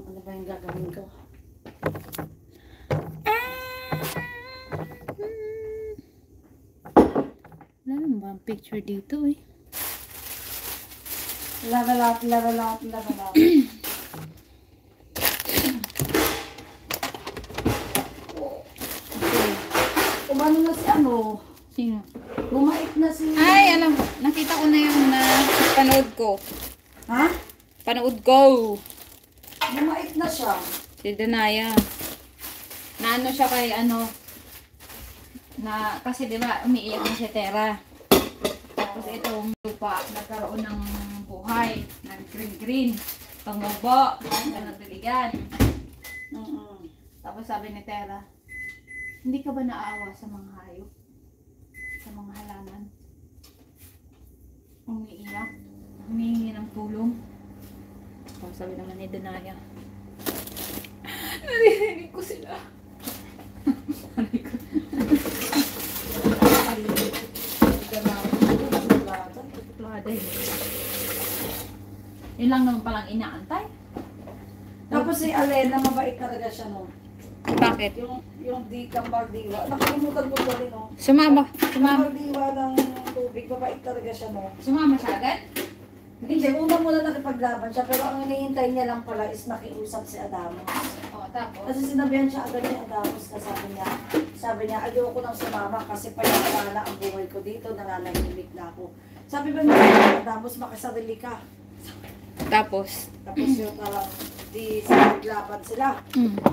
Ano ba yung gagawin ko? Wala naman ba ang picture dito eh? Labalat. Umano na si ano? Sino? Bumait na si... Ay, alam mo, nakita ko na yung panood ko. Ha? Panood ko. Bumait na siya. Si Danaya. Na ano siya kay ano, na kasi di ba umiiyak na si Tera. Tapos itong lupa nagkaroon ng buhay, nag-green, tumubo, nanatiligan. Tapos sabi ni Tera, hindi ka ba naawa sa mga hayop? Sa mga halaman? Umiiyak, humihingi ng tulong. Tapos sabi naman ni Danaya, naririnig ko sila. Yun lang naman palang inaantay. Tapos si Alena, mabait talaga siya, no? Bakit? Yung di kambardiwa. Nakalimutan ko ba rin, no? Sumama. Kambardiwa ng tubig, mabait talaga siya, no? Sumama siya agad? Hindi, una muna nakipaglaban siya, pero ang hinihintay niya lang pala is makiusap si Adamos. O, tapos? Kasi sinabihan siya agad ni Adamos na sabi niya, ayoko nang sumama kasi payapala ang buhay ko dito, nananahimik na ako. Sabi ba niya, Adamos, makasarili ka. Tapos? Tapos yung parang di sinaglaban sila.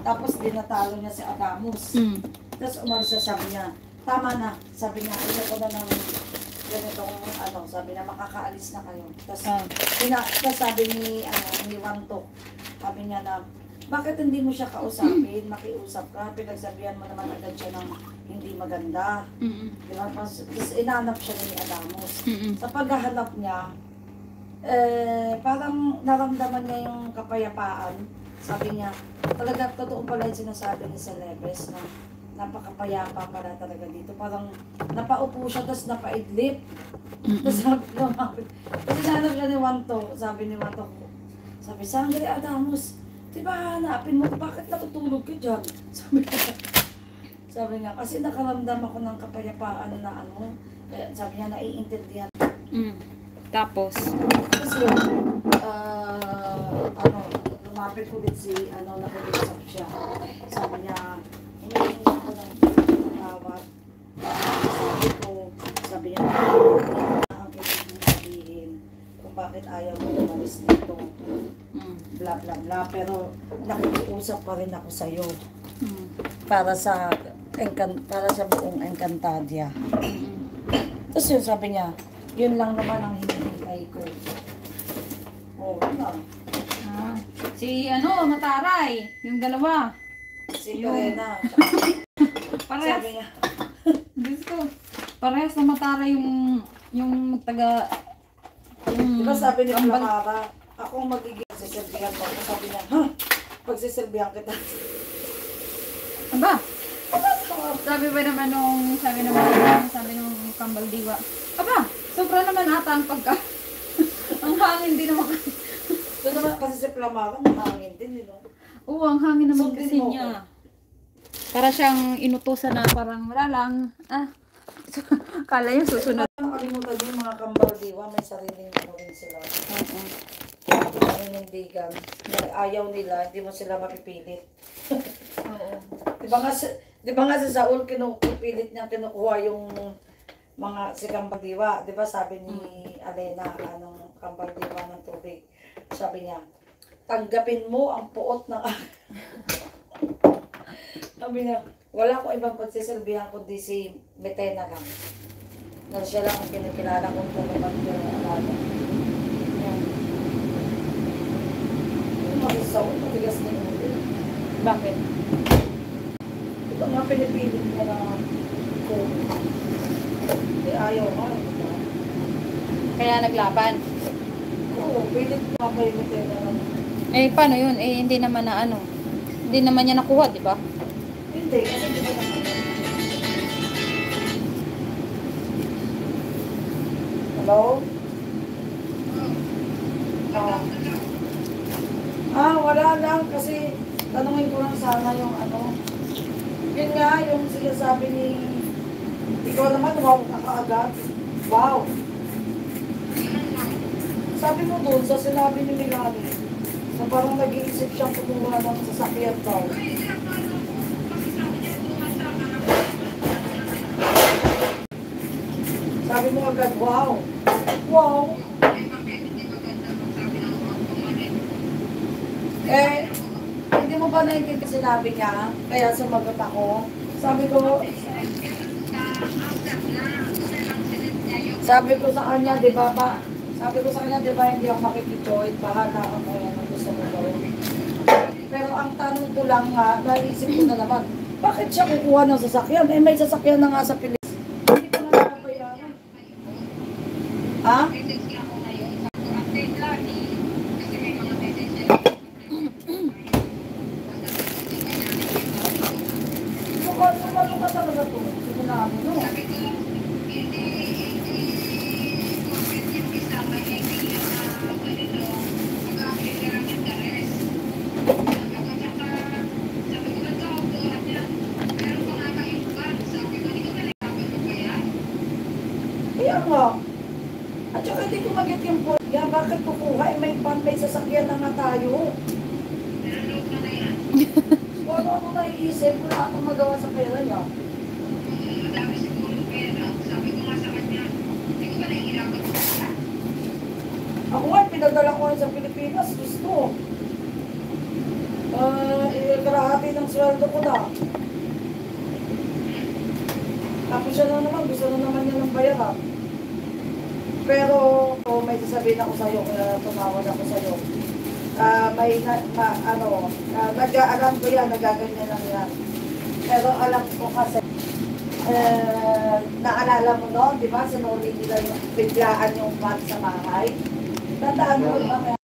Tapos dinatalo niya si Adamos. Tapos umalis na, sabi niya, tama na. Sabi niya, ayoko na ng ganitong ano, sabi niya, makakaalis na kayo. Tapos sabi ni Wanto, sabi niya na, bakit hindi mo siya kausapin, makiusap ka, pinagsabihan mo naman agad siya ng hindi maganda. Diba? Tapos inanap siya ni Adamos. Sa paghahanap niya, parang naramdaman niya yung kapayapaan. Sabi niya, talaga totoo pala yung sinasabi ni Celebes na napakapayapa pala talaga dito. Parang napaupo siya, tapos napaidlip. Tapos sabi lumapit. Kasi hanap siya ni Wanto. Sabi ni Wanto, sabi, Sangre Adamos, diba hanapin mo, bakit natutulog ka dyan? Sabi niya, kasi nakaramdam ako ng kapayapaan na ano. Sabi niya, naiintindihan. Tapos? Kasi lumapit ulit si, nakiusap siya. Sabi niya, hinihingi ko ng tawad. Sabi niya, ang kailangan sabihin kung bakit ayaw mo umalis dito. Bla bla bla. Pero nakikiusap pa rin ako sa'yo. Para sa buong Encantadia. Tapos yun, sabi niya, yun lang naman ang hinihintay ko. Oh, ano? Si Mataray, yung dalawa. Si Perena. Parehas. Sabi niya. Gusto. Parehas na Mataray yung taga... Diba sabi ni Clara, ako magiging pagsisilbihan mo. Sabi niya, ha? Pagsisilbihan kita. Aba? Sabi nung Kambal Diwa. Aba, sobra naman ata ang pagka... ang hangin din naman. So naman kasi si Clara, mahangin din, no? Oo, ang hangin naman Sundin kasi mo niya. Para siyang inutusan na parang wala lang. Kala niya susunod. Nakalimutan yung mga Kambaldiwa, may sariling rin sila. Paninindigan. Ayaw nila, hindi mo sila mapipilit. Di ba nga sa Saul, pilit niya kinukuha yung mga si Kambaldiwa. Di ba sabi ni Alena, anong Kambaldiwa ng tubig? Sabi niya, tanggapin mo ang puot ng... Sabi niya, wala akong ibang pagsisilbihan kundi si Metena lang. Na siya lang ang kinikilala kong tulungan yung alaga. Yung marisaw, matigas na yun. Bakit? Ito nga pinipilit niya na kung ayaw ka. Kaya naglaban. Oo, pilit nga kayo Metena lang. Eh, paano yun? Eh, hindi naman na ano. Hindi naman niya nakuha, di ba? Hindi, kasi hindi naman. Hello? Wala lang kasi tanungin ko lang sana yung ano. Yun nga, yung sinasabi ni... Ikaw naman, wow ka kaagad. Wow. Sabi mo doon sa sinabi ni Milani, na parang nag-iisip siyang kumuha ng sasakyan daw. Sabi mo agad, wow. Wow. Eh, hindi mo ba naiintindihan sinabi niya? Kaya sumagot ako. Sabi ko sa kanya, di ba sabi ko sa kanya, di ba hindi ako makikitoid, bahala ako yan ang gusto mo gawin. Pero ang tanong ko lang nga, naisip ko na naman, bakit siya kukuha ng sasakyan? Eh, may sasakyan na nga sa Pilipinas. Hindi ko na nakabayaran. Ha? Sumalo ka talaga to. Sinabi mo. Kaya nga. At saka hindi ko mag-get yung point. Yeah, bakit kukuha? Eh, may sasakyan na nga tayo. Kung ano naiisip, wala akong magawa sa pera niya. Ako nga, pinadala ko sa Pilipinas. Gusto. Kalahati ng sweldo ko na. Tapos siya na naman, gusto na naman niya ng bayaran. Pero may sasabihin ako sa'yo, kaya tumawag ako sa'yo. Alam ko yan, nagaganyan lang yan. Pero alam ko kasi, naalala mo no, di ba, sinulit nila yung biglaan yung van sa bahay. Tandaan mo ba,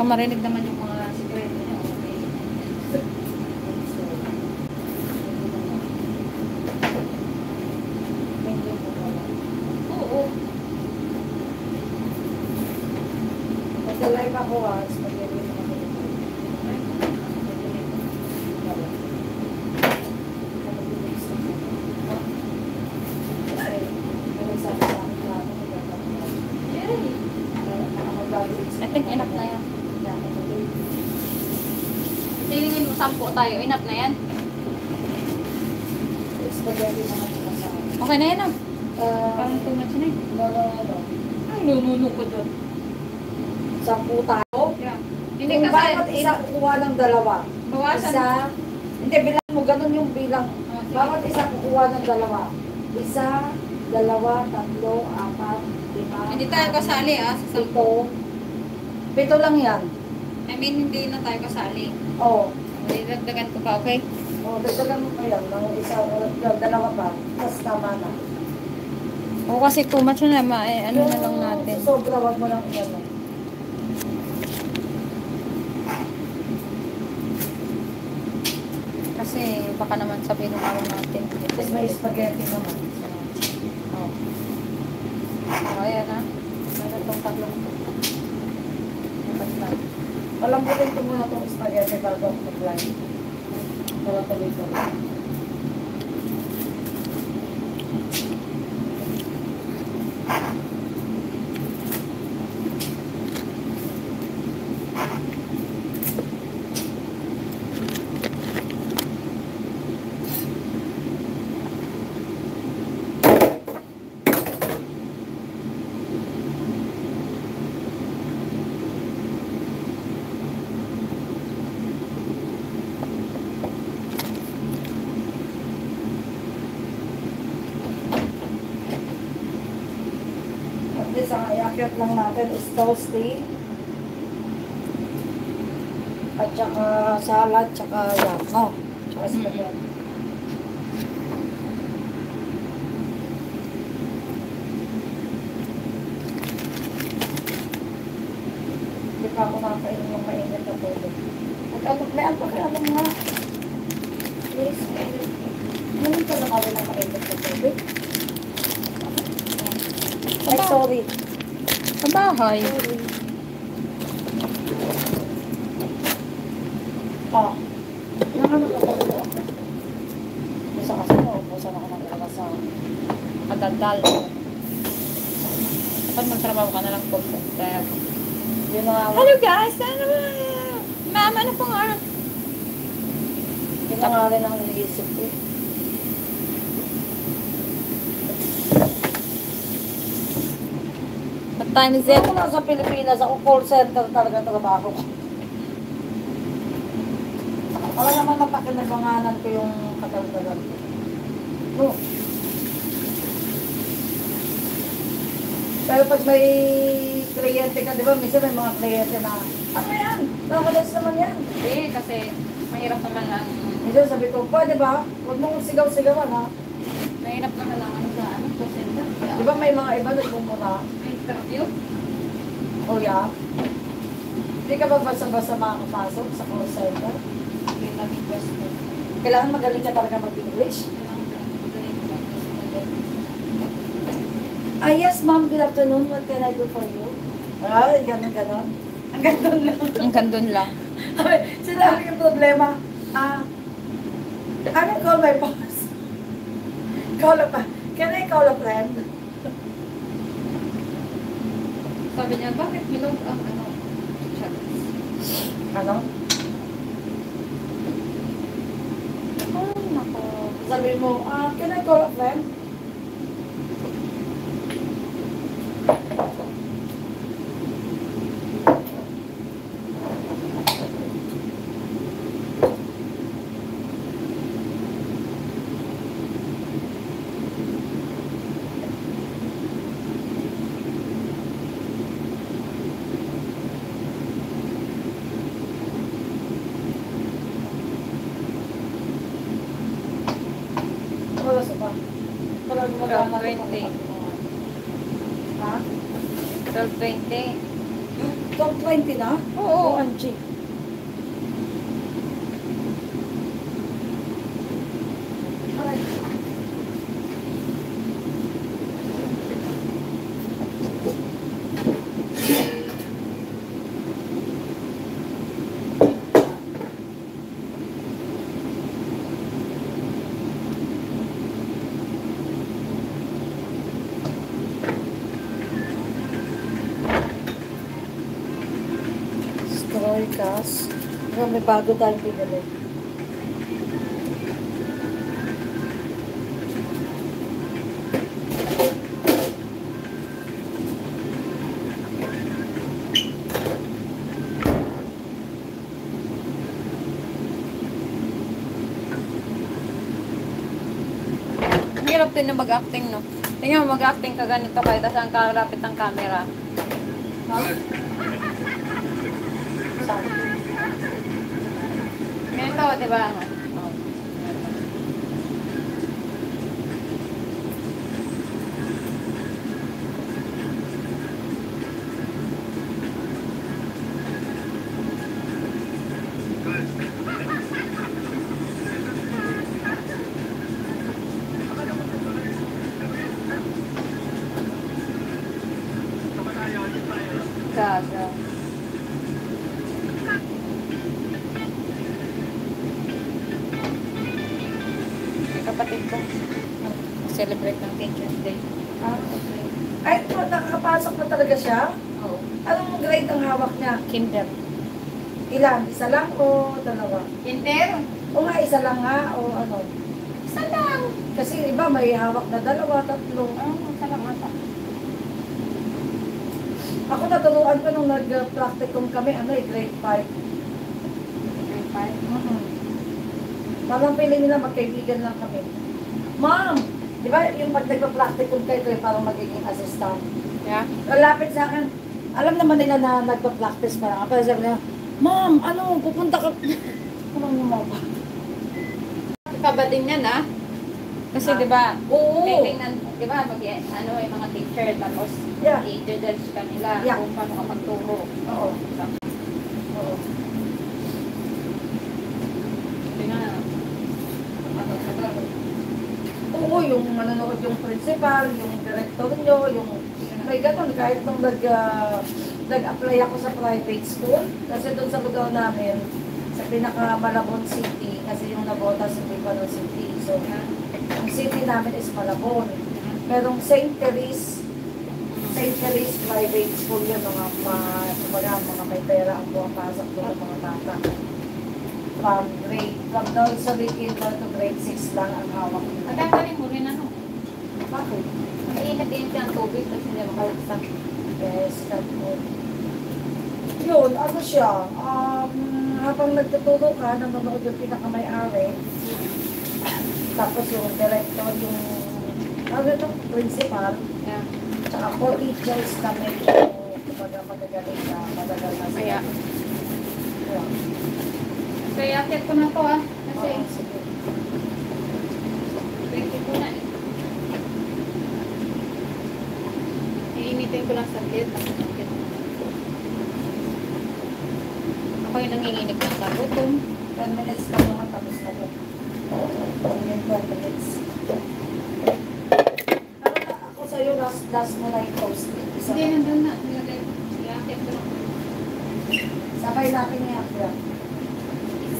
Baka marinig naman yung mga sikreto niya. Okay. Oo. Pag-live ako spaghetti na kami. I think enough na yan. Tingin mo 10 tayo. Enough na yan. Spaghetti naman yung kasama. Okay na yan ah. Parang too much na eh. Ay, nununo ko doon. 10 tayo? Yeah. Hindi Kung kasi, bakit isa kukuha ng dalawa? bawasan. Isa, hindi, bilang mo, ganun yung bilang. Oh, sige. Bakit isa kukuha ng dalawa? Isa, dalawa, tatlo, apat, lima. Hindi tayo kasali ah. Sa 10. 7 lang yan. I mean, hindi na tayo kasali. Oo. Hindi, dagdagan ko pa, okay? Dagdagan mo pa yan. Ng isa, dalawa pa. Tapos tama na. O kasi too much na ano na lang natin. Sobra, wag mo lang yan. Kasi baka naman sabihin ng araw natin. Tapos may spaghetti naman. Oh. So, ayan ha. Meron itong tatlong. Basta. Palambutin ko muna itong spaghetti bago ako mag-line. Para tuloy ko. Ang iakyat lang natin is toasty. At saka salad, saka yan, no? Saka spaghetti. Hindi pa ako nakakainom ng mainit na tubig. At ano, may ano kaya ano nga? Please, ngayon pa lang ako ng mainit na tubig. Ay, sorry. Sa bahay. Ah. Nakakalala ko. Isa kasi mo, pusa na ako ng talaga sa Kadaldal. Dapat magtrabaho ka na lang po. yun na nga. Hello guys! Ano ba? Ma'am, ano pong ano? Yun na nga rin ang iniisip ko. What time is Kasi it? ako lang sa Pilipinas, ako call center talaga trabaho ko. Para naman mapakinabanganan ko yung katagalan ko. No. Pero pag may kliyente ka, di ba, minsan may mga kliyente na, ano yan? Nakakalas naman yan. Hindi, kasi mahirap naman lang. Minsan sabi ko, pwede ba? Huwag mong sigaw-sigawan ha. Mahirap naman lang ano sa ano, sa center. Di ba may mga iba nagmumuna? May interview. O yeah. Hindi ka ba basta-basta makakapasok sa call center? Hindi lang yung question. Kailangan magaling ka talaga mag-English. Ah, yes, ma'am. Good afternoon. What can I do for you? Ay, ganun-ganon. Ang ganun lang. Ang gandun lang. Sinabi yung problema. I will call my boss. Can I call a friend? Sabi niya, bakit bilog ang ano? Chat. Ano? Ay, nako. Sabi mo, can I call a friend? Wala sa pa. Wala gumagana. 12:20. Ha? 12:20. 12:20 na? Oo. OMG. Aray. Troikas. May bago tayong pinili. Hirap din na mag-acting, no? Tingnan mo, mag-acting ka ganito kayo, tapos ang karapit ng camera. Ha? Saan? Ganito, di ba? Oh. Gaga. May kapatid ko. Celebrate ng Teacher's Day. Ah, okay. Ay, nakakapasok na talaga siya? Oo. Anong grade ang hawak niya? Kinder. Ilan? Isa lang o dalawa? Kinder? O nga, isa lang nga o ano? Isa lang. Kasi iba may hawak na dalawa, tatlo. Oo, isa lang ata. Ako naturuan ko nung nag-practicum kami, grade 5. Grade 5. Parang pili nila magkaibigan lang kami. Ma'am! Di ba yung pag nagpa-practicum kayo, kayo parang magiging assistant. Yeah? Lapit sa akin, alam naman nila na nagpa-practice pa lang. Pero sabi nila, Ma'am, pupunta ka... Anong mo ba? Kaba din yan, ah. Kasi, di ba, Oo! titingnan, di ba, yung mga teacher, tapos, Yeah. i-judge ka nila Yeah. kung paano ka magturo. Oo. Oo. Hindi na. Oo, yung manonood yung principal, yung director nyo, yung... May ganun, kahit nung nag-apply ako sa private school, kasi doon sa lugar namin, sa pinaka-Malabon City, kasi yung nabota sa Malabon City. So, ang city namin is Malabon. Merong St. Therese private school yun, mga may pera ang pumapasok doon ng mga bata. From nursery kinder to grade 6 lang ang hawak nila. Magagaling mo rin, ano? Bakit? Mainit din siya ang tubig kasi hindi makalagsak. Yes, that good. Yun, ano siya, habang nagtuturo ka, nanonood yung pinakamayari, tapos yung director, yung, principal, Yeah. tsaka 4 teachers kami, yung magagaling na, madagal na Kaya, Yeah. kaya akit ko na to, ah. Kasi, Oo, sige. 20 ko na eh. Iinitin ko lang saglit. Ako yung nanginginig ng kagutom. 10 minutes ka naman, tapos na yun. 12 minutes. Ako sa'yo, last mo na yung toast. Isa Hindi, lang. nandun na. Nilagay ko. Iakit ko lang. Sabay natin yung akya.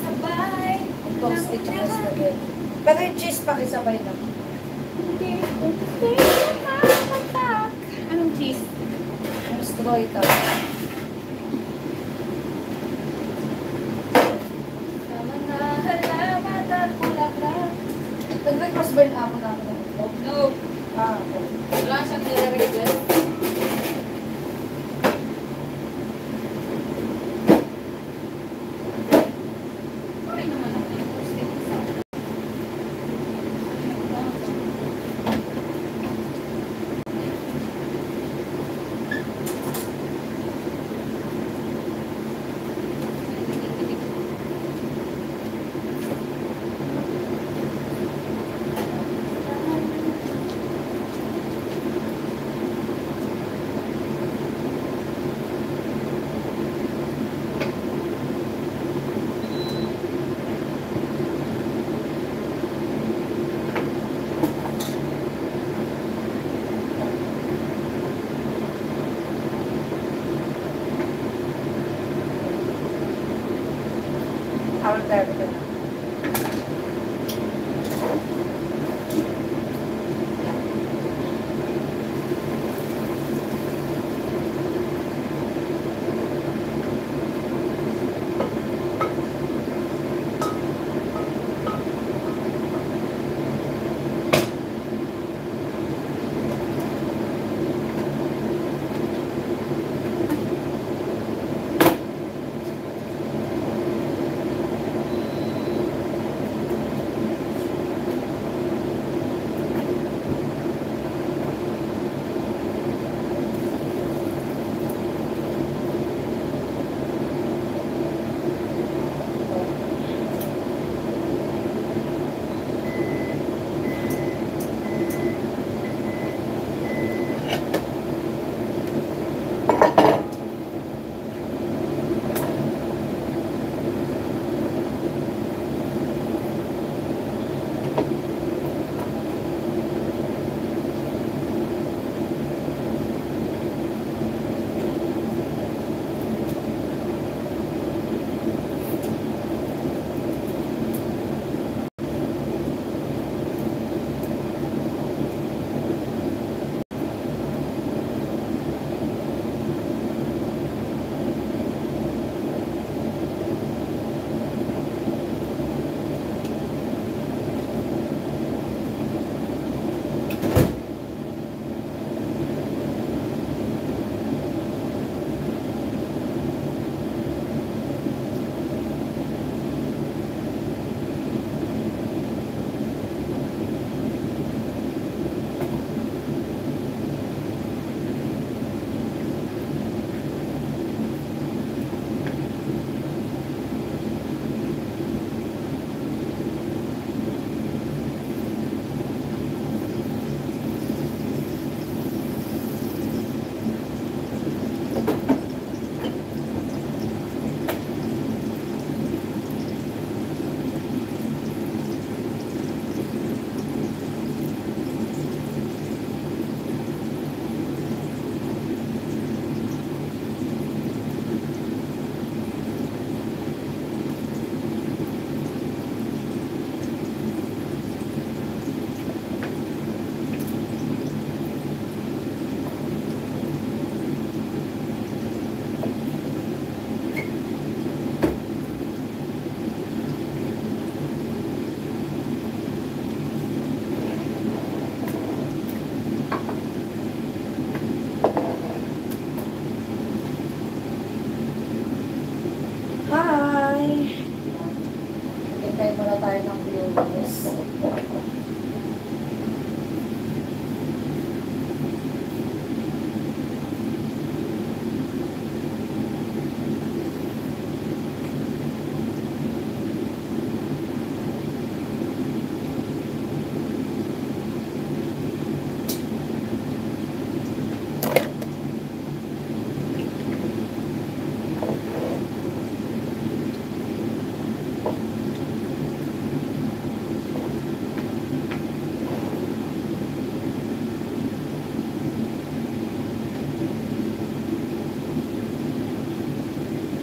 Sabay. Yung toast at saka spaghetti. Pero yung cheese pakisabay na. Hindi. Anong cheese? Yung stroy ka. Nag-request ba yung amo namin ng ito? No. Okay. Wala siyang nilagay. Ay, naman ako yung toasted isa.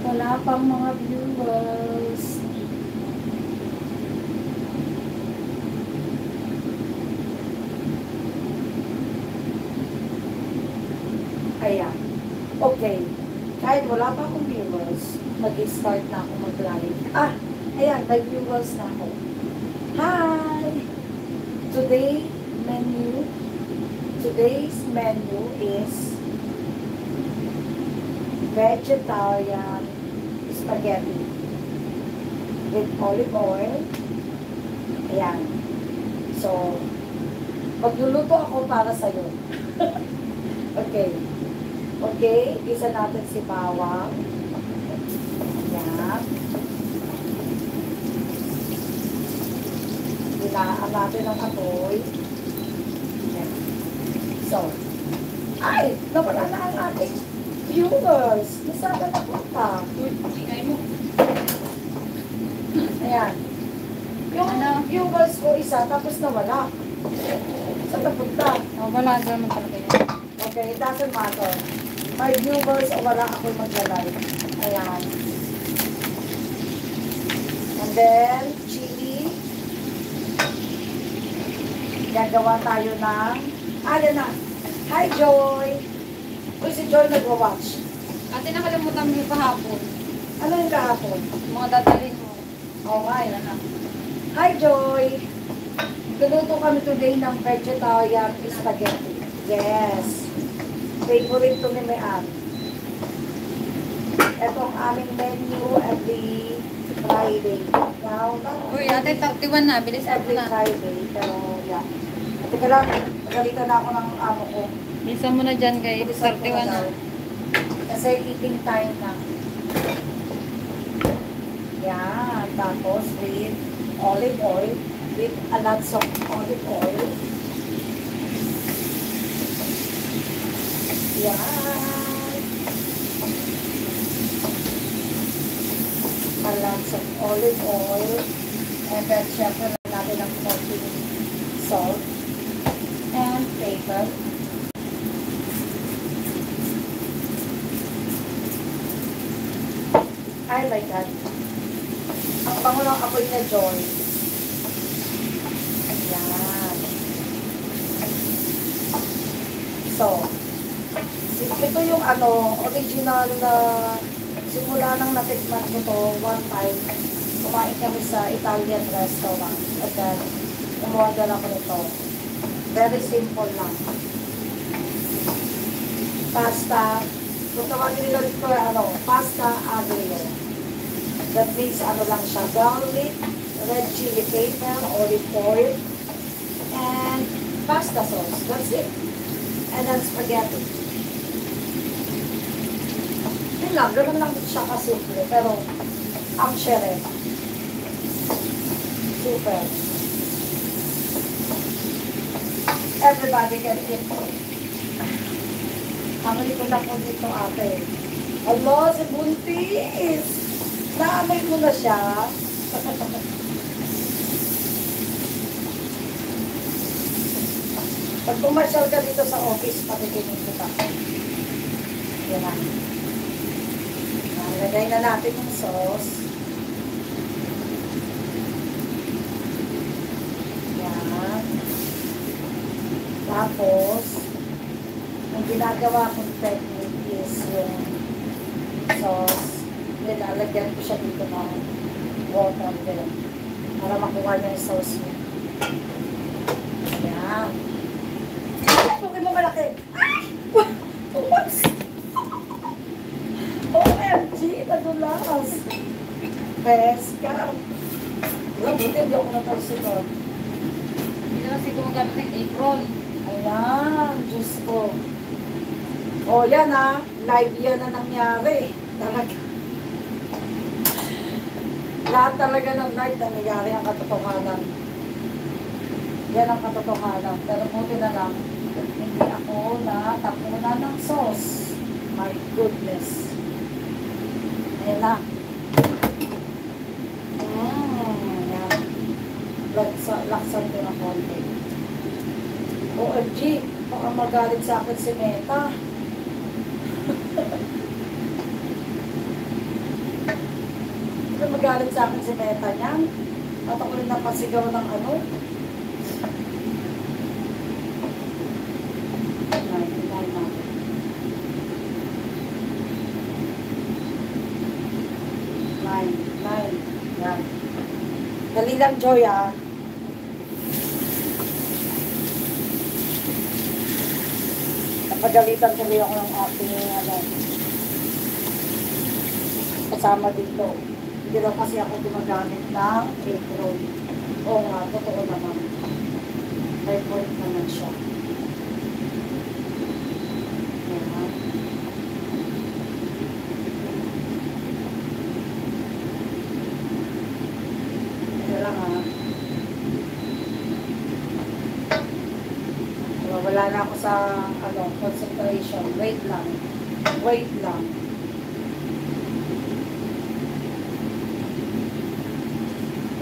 Wala pang mga viewers. Ayan. Okay. Kahit wala pa akong viewers, mag-start na ako mag-live. Ah! Ayan, may viewers na ako. Hi! Today's menu is vegetarian spaghetti with olive oil. Ayan. So, magluluto ako para sa'yo. Okay. Okay, isa natin si bawang. Ayan. Dinaan natin ang apoy. Ayan. So, ay! Nawala na ang ating viewers. Nasaan na napunta? Ayan. Yung viewers ko isa, tapos nawala. Saan napunta? Oh, wala naman talaga yun. Okay, it doesn't matter. My viewers, wala ako maglalay. Ayan. And then, chili. Gagawa tayo ng... Ano na? Hi, Joy! Uy, si Joy nag-watch. Ate, nakalimutan mo yung kahapon. Ano yung kahapon? Mga dadalhin mo. Oh, hi. Hi, Joy! Luluto kami today ng vegetarian spaghetti. Yes. Favorite to ni Mayan. Ito ang aming menu every Friday. Now, Uy, ate, 31 na. Bilis every na. Friday. Pero, yeah. At teka lang, nagalitan na ako ng amo ko. Bilisan mo na dyan, guys. 31 na. Kasi eating time na. Yan. Tapos with olive oil. With a lots of olive oil. Yan. A lots of olive oil. And then, syempre, natin ang konting salt and pepper. I like that. Ang bango ng apoy na Joy. Ayan. So, ito yung original na simula nang natikman ko to one time. Kumain kami sa Italian restaurant. At then, umuwagan ako nito. Very simple lang. Pasta. Kung tawagin nila rito, pasta aglio. That means, lang siya, garlic, red chili pepper, olive oil, and pasta sauce. That's it. And then spaghetti. Yun lang, ganoon lang siya kasimple. Pero, ang shere. Super. Everybody can eat. Amoy ko na po dito, ate. Allah, si Buntis! Naamoy mo na siya. Pag pumasyal ka dito sa office, patikinin kita. Yan na. Lagay na natin yung sauce. Yan. Tapos, ang ginagawa kong technique is yung sauce. Nilalagyan ko siya dito ng water din. Para makuha niya yung sauce niya. Yan. Tukin mo malaki. Ay! Oops! OMG! Nadulas! Peska! Buti hindi ako natalsito. kasi gumagamit ng apron. Ayan, Diyos ko. O yan ha, live yan na nangyari. Talaga. Lahat talaga ng live na nangyari ang katotohanan. Yan ang katotohanan. Pero buti na lang, hindi ako natapunan ng sauce. My goodness. Ayan na. Yan. Laksan ko ng konti. OMG, baka magalit sa akin si Meta. Baka magalit sa akin si Meta niyan. At ako rin napasigaw ng ano. Nine. Yan. Dali lang, Joy, ah. Napagalitan tuloy ako ng ating kasama dito. Hindi lang kasi ako gumagamit ng apron. Oo nga, totoo naman. May point naman siya. Ayan. Ito lang ha. Wala na ako sa concentration. Wait lang. Wait lang.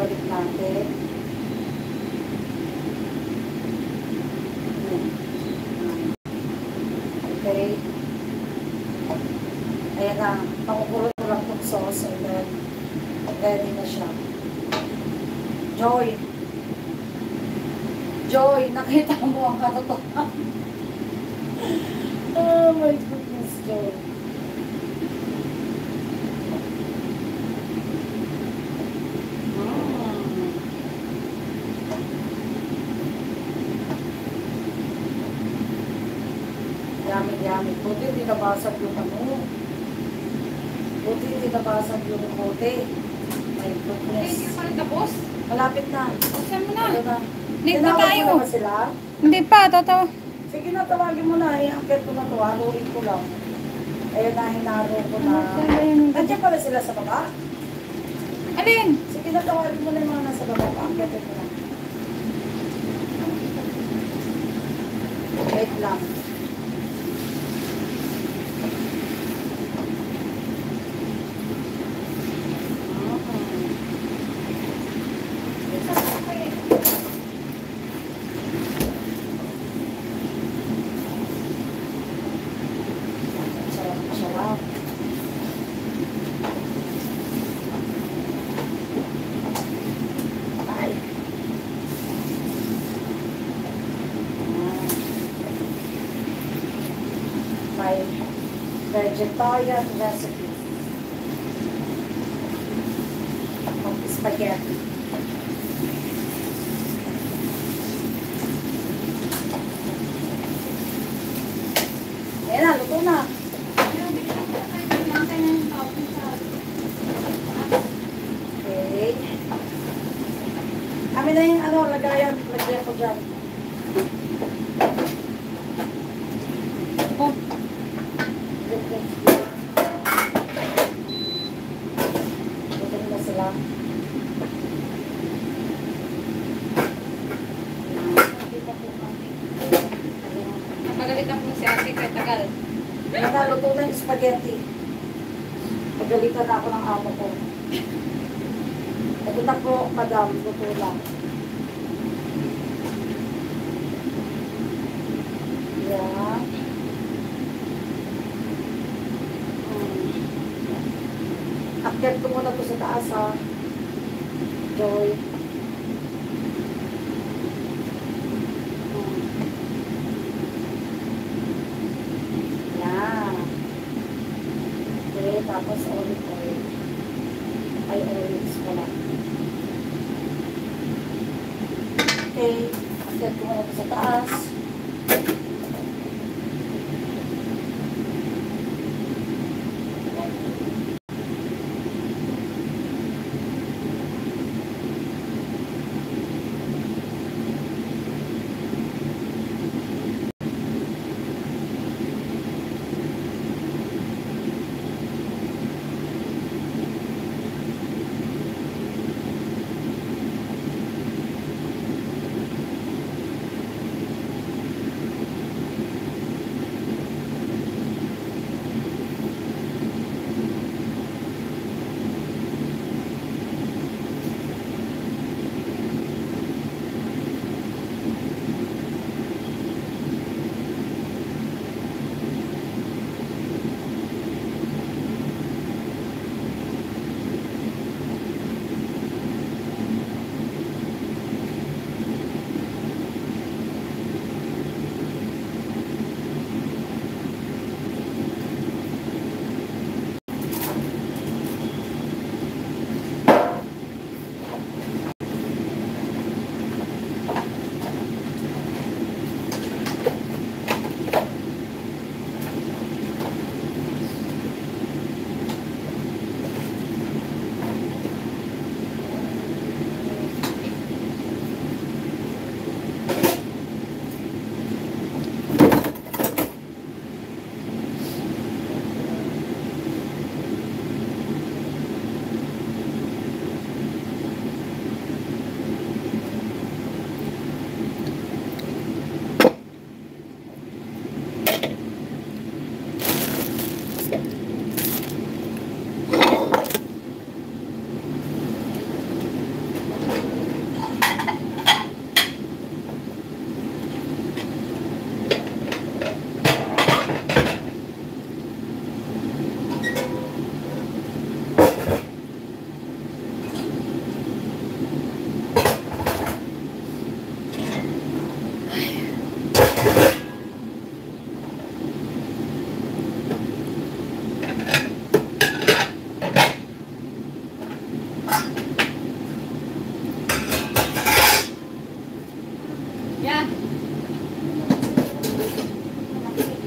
Balik natin. Okay. Ayan na. Pakukulot ko lang itong sauce and then ready na siya. Joy. Joy, nakita mo ang katotohanan. Oh my goodness, Joy. Yummy. Buti hindi nabasag yung ano. Buti hindi nabasag yung kote. My goodness. Hindi pa rin tapos. Malapit na. Saan mo na? Ano na? Late na Tinawag tayo. mo na ba sila? Hindi pa, totoo. Sige na, tawagin mo na. I-angket ko na to. Haluin ko lang. Ayun na, hinaro ko na. Nandiyan pala sila sa baba? Alin? Sige na, tawagin mo na yung mga nasa baba. Angketin mo na. Wait lang. Vegetarian recipe of spaghetti. Ayan na, luto na. Okay. Kami na yung lagayan. Lagyan ko dyan. Oh. Luto na sila. Napagalitan po si ate kay tagal. Ayan na, luto na yung spaghetti. Pagalitan na ako ng amo ko. Ito na po, madam, luto lang. Yan. Akyat ko muna po sa taas, ha. Joy. Yan. Okay, tapos olive oil. Ay, olives pala. Okay, akyat ko muna po sa taas.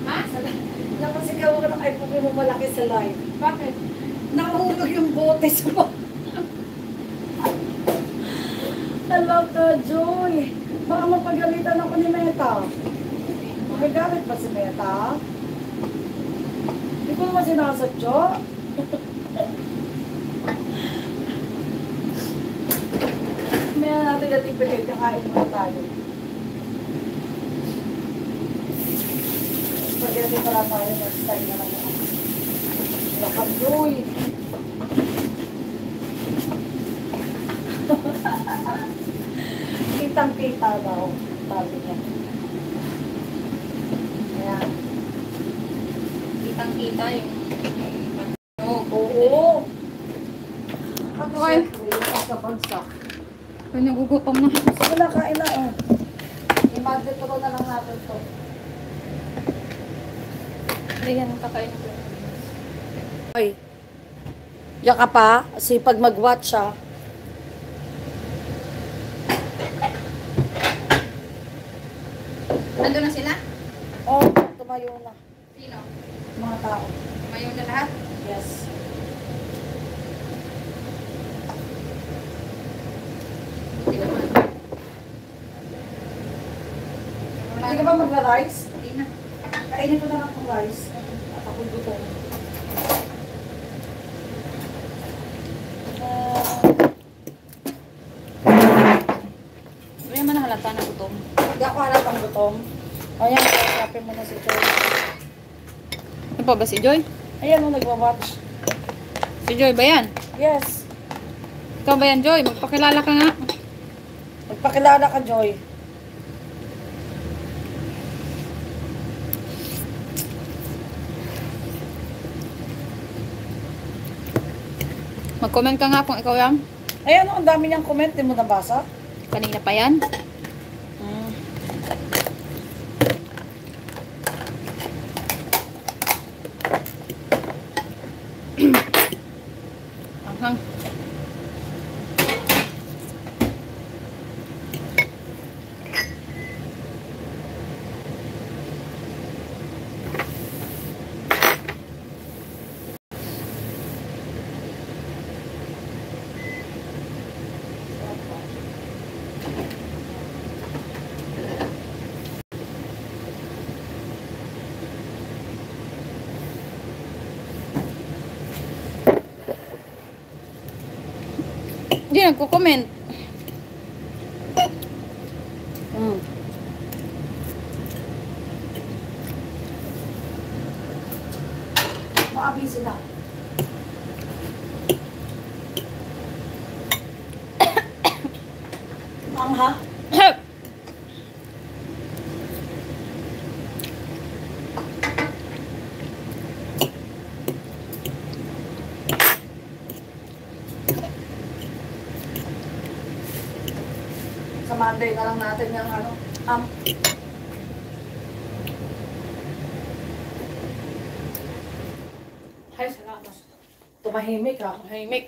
Ha? Napasigaw ka ng iPhone mo malaki sa live. Bakit? Nahulog yung bote sa mo. Alam ka, Joy. Baka mapagalitan ako ni Meta. Magagalit ba si Meta? Hindi ko naman sinasadyo. Meron natin natin pinag kakain mo tayo. Spaghetti pala tayo next time na lang. Lakad, Joy. Kitang-kita daw. Sabi niya. Ayan. Kitang-kita yung Oo. At Okay. syempre, yung pagkabagsak. Ay, nagugutom na. Sige na, kain na eh. I-magnet ko na lang natin to. Ayan, kakain ko. Ay. Diyan ka pa. Sipag mag-watch ah. Nandun na sila? Oh, tumayo na. Sino? Mga tao. Tumayo na lahat? Yes. Hindi naman. Hindi ka ba magra-rice? Hindi na. Kainin ko na lang itong rice. At ako'y gutom. Hindi naman nahalata na gutom. Hindi ako halatang gutom. Ayan, kausapin mo na si Joy. Ano pa ba si Joy? Ayan o, nagwa-watch. Si Joy ba yan? Yes. Ikaw ba yan, Joy? Magpakilala ka nga. Magpakilala ka, Joy. Mag-comment ka nga kung ikaw yan. Ayan o, ang dami niyang comment. Di mo nabasa? Kanina pa yan. Hmm. Anghang. Hindi nagko-comment. Hmm. Makabisi na. Mangha? Sa Monday na lang natin yung ano. Ay, salamat. Tumahimik ha. Tahimik.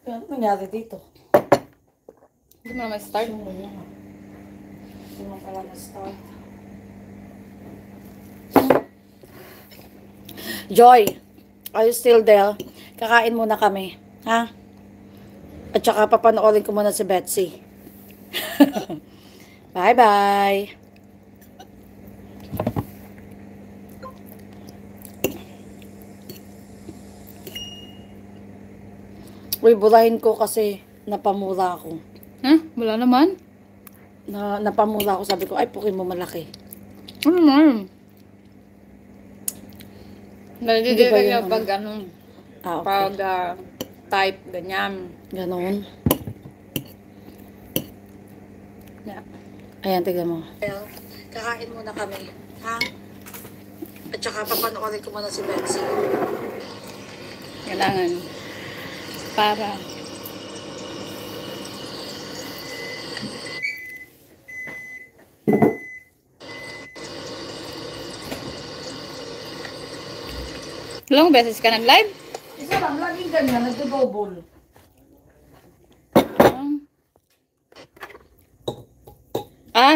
Ano nangyari dito? Hindi mo naman start. Hindi mo pala na-start. Joy, are you still there? Kakain muna kami. Ha? At saka papanoorin ko muna si Betsy. Bye-bye. Uy, burahin ko kasi napamura ako. Ha? Wala naman. Napamura ako. Sabi ko, ay, pukin mo malaki. Ano naman? Hindi ba Nagigil yun, pag ano, Ah, okay. pag type, ganyan. Ganon. Yeah. Ayan, tignan mo. Kakain muna kami. Ha? At saka papanoorin ko muna si Betsy. Kailangan. Para. Ilang beses ka nag-live? Isa lang, laging ganyan, nagdo-double.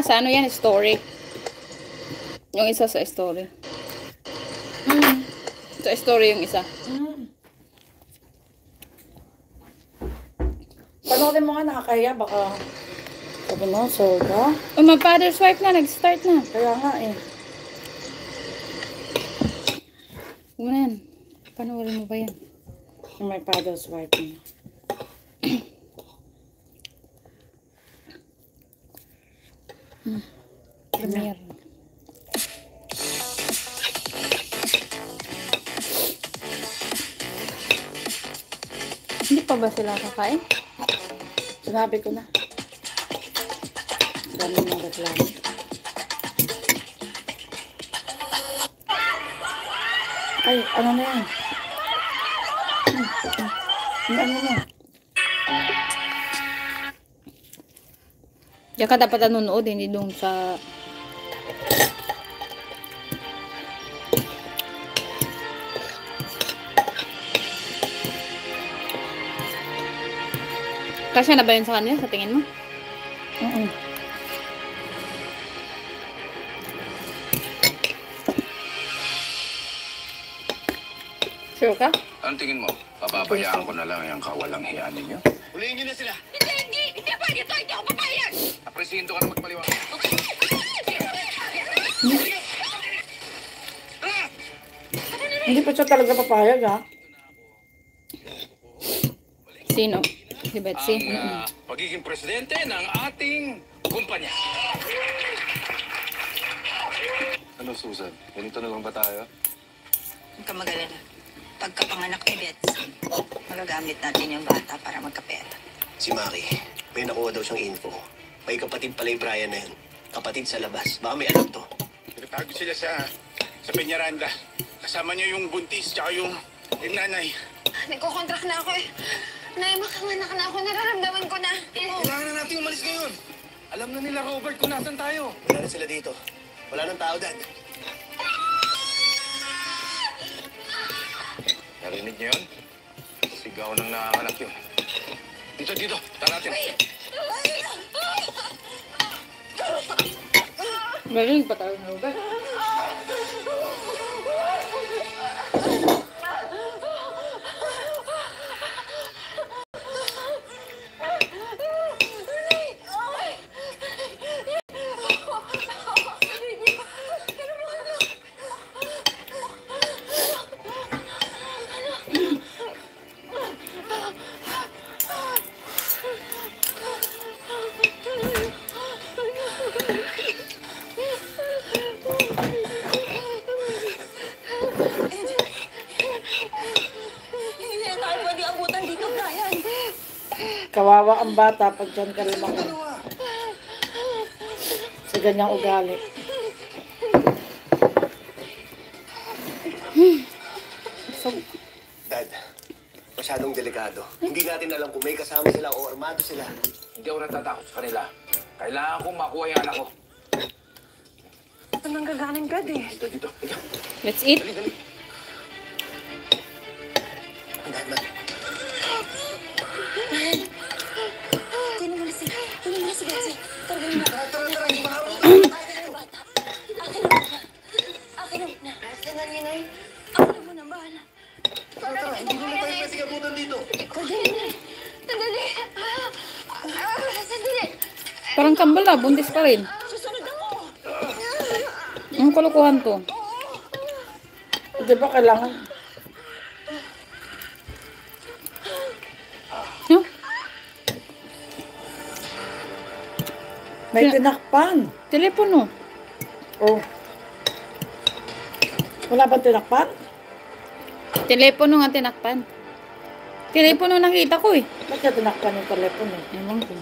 Sa ano yan? Story. Yung isa sa story. Sa story yung isa. Panoorin mo nga, nakakahiya, baka sabi mo, soda. My father's wife na, nag-start na. Kaya nga eh. Ano yan? Panoorin mo ba yan? My father's wife niya. Premiere. Hindi pa ba sila kakain? Sinabi ko na. Dami ng reklamo. Ay, ano na yan? Ano na? Diyan ka dapat nanonood, hindi doon sa... Kasya na ba yun sa kanila, sa tingin mo? Sure ka? Anong tingin mo? Papabayaan ko na lang yung kawalang hiya ninyo? Huliin niyo na sila. Hindi pwede ito, hindi ako papayag. Apresinto ka na magpaliwanag. Hindi pa siya talaga papayag, ha? Sino? Si Betsy? Ang pagiging presidente ng ating kumpanya. Ano, Susan? Ganito na lang ba tayo? Huwag ka mag-alala. Pagkapanganak ni Bets, magagamit natin yung bata para magkapera. Si Maki, may nakuha daw siyang info. May kapatid pala yung Brian na yun. Kapatid sa labas. Baka may alam to. Nagtago sila sa Peñaranda. Kasama niya yung buntis tsaka yung nanay. Nagko-contract na ako eh. Nay, makanganak na ako. Nararamdaman ko na. Kailangan na natin umalis ngayon. Alam na nila, Robert, kung nasan tayo. Wala na sila dito. Wala nang tao, Dad. Narinig niyo yun? Sigaw ng nanganganak yun. Dito. Tara natin. Galing pa tayo na lugar. Hindi na tayo pwede abutan dito, Brian. Kawawa ang bata pag dyan ka lumaki. Sa ganyang ugali. Dad, masyadong delikado. Hindi natin alam kung may kasama sila o armado sila. Hindi ako natatakot sa kanila. Kailangan kong makuha yung anak ko. Ito nang gagaling ka eh. Dito. Let's eat. Dali. Dad. Kunin mo na si Betsy. Targaling mo. Tara, hindi maharap. Akin ang bata. Akin ang bata. Akin ang bata. Akin ang ninay. Akin mo na, bahala. Tara, hindi ko na tayo pwede abutan dito. Sandali. Sandali. Parang kambal na, buntis pa rin. Susunod ako. Ang kulukuhan to. Di ba kailangan? No? May tinakpan. Telepono. Oh. Wala bang tinakpan? Telepono nga tinakpan. Telepono nakita ko eh. Ba't kaya tinakpan yung telepono? Ewan ko.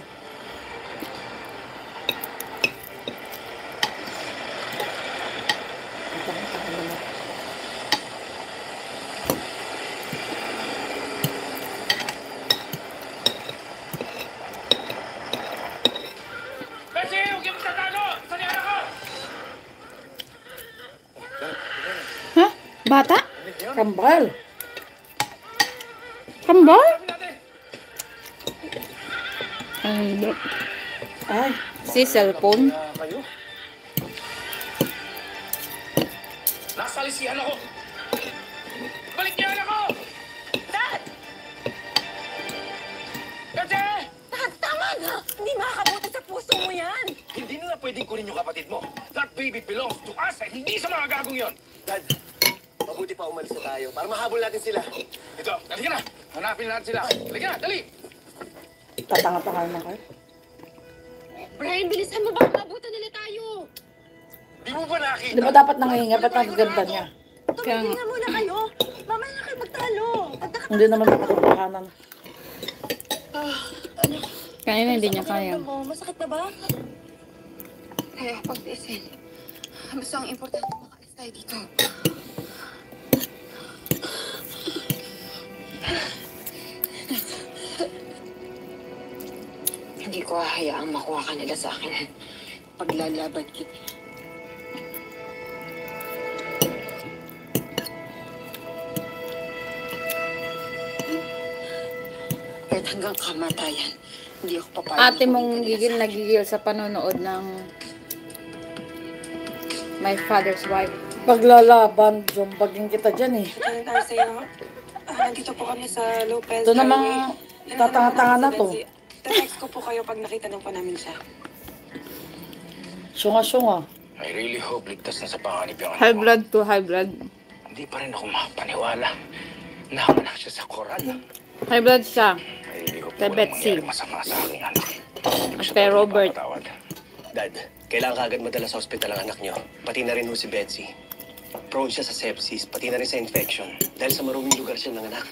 Betsy, huwag yung magtatago! Saan yung anak ko? Ha? Bata? Kambal. Kambal? Sabi natin. Hindi. Ay, Si cellphone. Kayo? Nasalisihan ako. Balik niyo ako! Dad! Betse! Dad, tama na! Hindi makakabuti sa puso mo yan! Hindi na pwedeng kunin yung kapatid mo. That baby belongs to us at hindi sa mga gagong yon. Dad, mabuti pa umalis na tayo para mahabol natin sila. Ito, halika na. Hanapin natin sila. Halika na, dali. tatanga-tanga na kayo. Brian, bilisan mo ba? Mabutan nila tayo! Di mo ba nakita? Di ba dapat nangahinga? Ba't ang ganda niya? Kaya nga. Tumigil muna kayo! Mamaya na kayo magtalo! Hindi naman makatotohanan. Kanina hindi niya kaya. Masakit na ba? Kaya pagtiisin. Basta ang importante makaalis tayo dito. Hindi ko hahayaang makuha ka nila sa akin. Paglalaban kita. Kahit hanggang kamatayan, hindi ako papayag. Ate mong gigil na gigil sa panonood ng My Father's Wife. Paglalaban, jumbagin kita dyan eh. Ano tayo sa iyo? Nandito po kami sa Lopez. Ito namang tatanga-tanga na to. Text ko po kayo pag nakita ng pa namin siya. Syunga-syunga. I really hope ligtas na sa panganib yung High blood to high blood. Hindi pa rin ako makapaniwala. Nakanak siya sa koral. High blood siya. I really hope Kay walang Betsy. mangyari masama sa aking anak. At kay Robert. Dad, kailangan kagad madala sa ospital ang anak niyo. Pati na rin ho si Betsy. Prone siya sa sepsis, pati na rin sa infection. Dahil sa maruming lugar siya nanganak.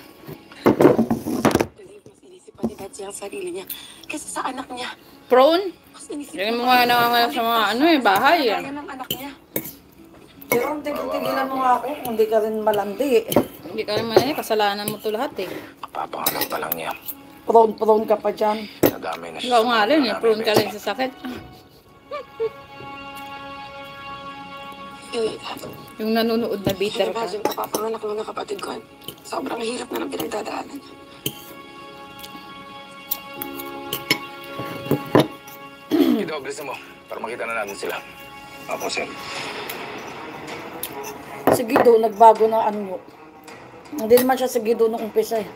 Believe, mas inisip pa ni Betsy ang sarili niya kaysa sa anak niya. Prone? Mas inisip Hindi mo nga nangangalap sa mga ano eh, bahay eh. kaya ng anak niya. Pero ang tigil-tigilan mo nga ako kung di ka rin malandi eh. Hindi ka naman eh, kasalanan mo to lahat eh. Kapapanganak pa lang niya. Prone ka pa dyan. Nadamay na siya. Ikaw nga rin eh, namin, prone ka Betsy. rin sa sakit. Yung nanonood na bitter ka. Imagine, kapapanganak lang ng kapatid ko. Sobrang hirap na ng pinagdadaanan niya. Ito, bilisan mo. Para makita na natin sila. Apo, sir. Si Guido, nagbago na ano nyo. Hindi naman siya si Guido nung umpisa eh.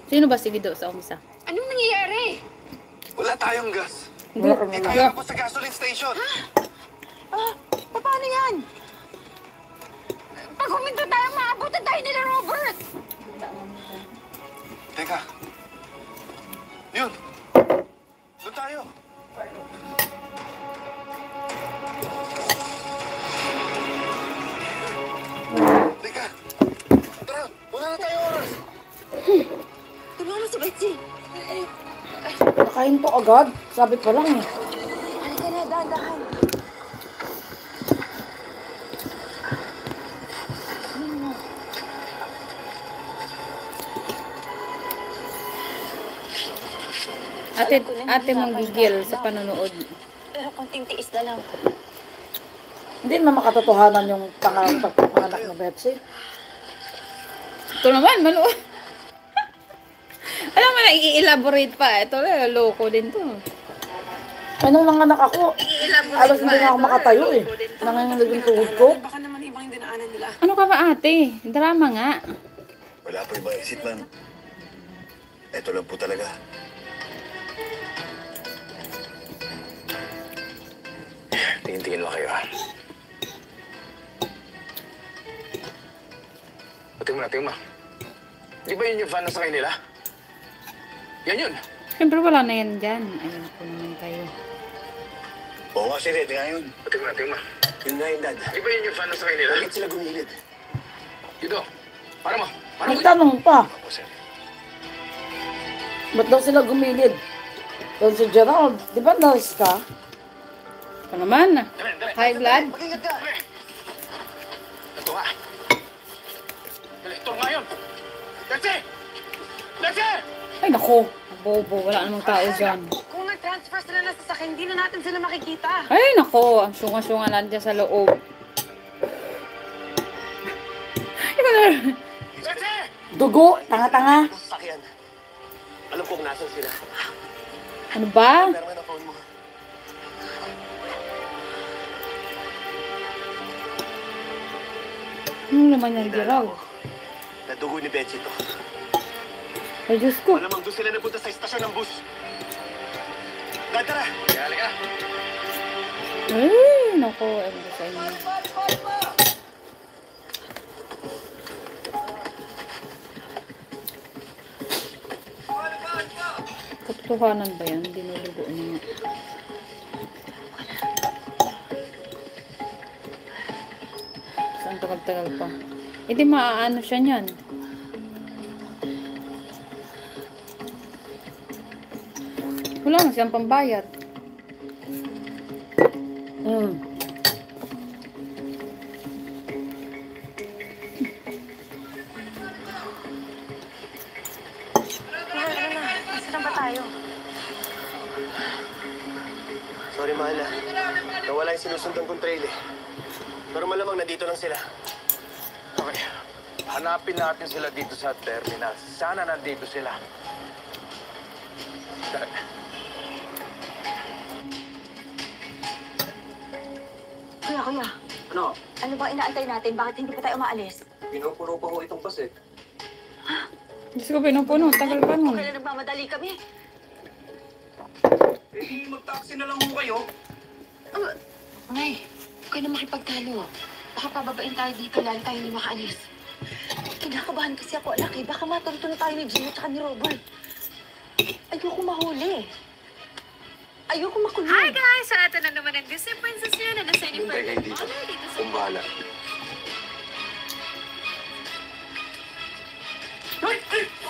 Sino ba si Guido sa umpisa? Anong nangyayari? Wala tayong gas. Wala. Ako sa gasoline station. Paano yan? Pag huminto tayo, maabutan tayo nila, Robert! Teka. Yun. Doon tayo. Teka. Tara, wala na tayo oras. Tulungan mo si Betsy! Nakain to agad. Sabi pa lang eh. Halika na, dahan-dahan! Ate mong gigil sa panonood. Pero konting tiis na lang. Hindi naman makatotohanan yung pagpapanganak ni Betsy. Ito naman, manood. Alam mo na, i-elaborate pa. Ito, loko din to. Anong nanganak ako? Alas hindi na ako makatayo eh. Nangangalag yung tuhod ko. Baka naman ibang yung dinaanan nila. Ano ka ba ate? Drama nga. Wala po ibang exit, ma'am. Ito lang po talaga. Tingin-tingin mo kayo, ha? Tingnan mo. Di ba yun yung fan na sa kanila? Yan yun. Siyempre wala na yan dyan. Ayun po naman kayo. Oo nga, sir. Ito nga yun. Tingnan mo. Yun nga yun, Dad. Di ba yun yung fan na sa kanila? Bakit sila gumilid? Dito. Para mo. Nagtanong pa. Apo, sir. Ba't daw sila gumilid? Doon si Gerald. Di ba nurse ka? Ito naman. Dali. High blood. Mag-ingat ka. Ito nga. Dali, ito nga yun. Betsy! Betsy! Ay nako. Bobo. Wala namang tao dyan. Kung nag-transfer sila na sasakyan, hindi na natin sila makikita. Ay nako. Ang sunga-sunga lang dyan sa loob. Betsy! Dugo, tanga-tanga. Sa sasakyan. Alam ko kung nasan sila. Ano ba? Pero ang phone mo. Ano naman yung giraw? Nadugo ni Betsy to. Ay, Diyos ko. Malamang doon sila napunta sa istasyon ng bus. Dad, tara! Halika! Ay, naku. Ewan ko sa inyo. Katotohanan ba yan? Dinudugo niya. Saan tagal-tagal pa? Eh di maaano siya niyan. Wala na siyang pambayad. Nasaan ba tayo? Sorry, mahal ah. Nawala yung sinusundan kong trail eh. Pero malamang nandito lang sila. Okay. Hanapin natin sila dito sa terminal. Sana nandito sila. Kuya. Ano? Ano ba inaantay natin? Bakit hindi pa tayo umaalis? Pinupuro pa ko itong pasit. Diyos ko, pinupuno. Tagal pa nun. Kailan nagmamadali kami? Eh, mag-taxi na lang mo kayo. Nay, huwag kayo na makipagtalo. Baka pababain tayo dito, lalo tayo hindi makaalis. Kinakabahan kasi ako, anak eh. Baka maturuto na tayo ni Gino at ni Robert. Ayoko mahuli. Ayoko makulong. Hi guys! So, ito na naman ang Disney Princess nyo na nasa inyo. Hintay kayo dito. Kumbala.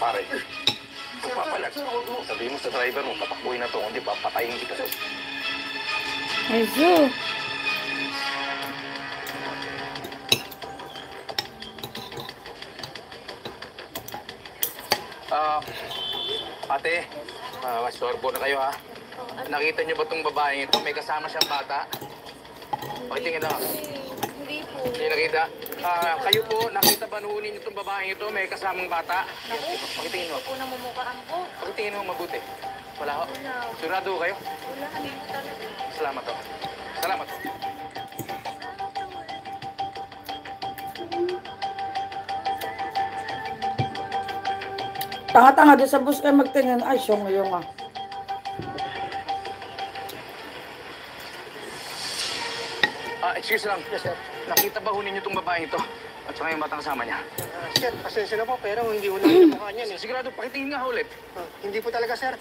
Pare, papalag. Sabihin mo sa driver mo, patakbuhin na to, hindi papatayin kita. Ay, Zo. Ate, masorbo na kayo ha. Nakita niyo ba itong babaeng ito? May kasama siyang bata. Pakitingin na. Hindi po. Hindi nakita. Kayo po, nakita ba noon ninyo itong babaeng ito? May kasamang bata. Pakitingin mo. Po namumukhaan po. Pakitingin mo mabuti. Wala ho. Sigurado kayo? Wala, hindi po talaga. Salamat ho. Salamat ho. Tanga-tanga doon sa bus kayo magtingin. Ay, siyong ah. Excuse lang. Yes, sir. Nakita ba ho ninyo itong babaeng ito? At saka yung batang kasama niya? Sir, pasensya na po, pero hindi ko lang yung mukha niyan. Sigurado, pakitingin nga ho ulit. Hindi po talaga, sir.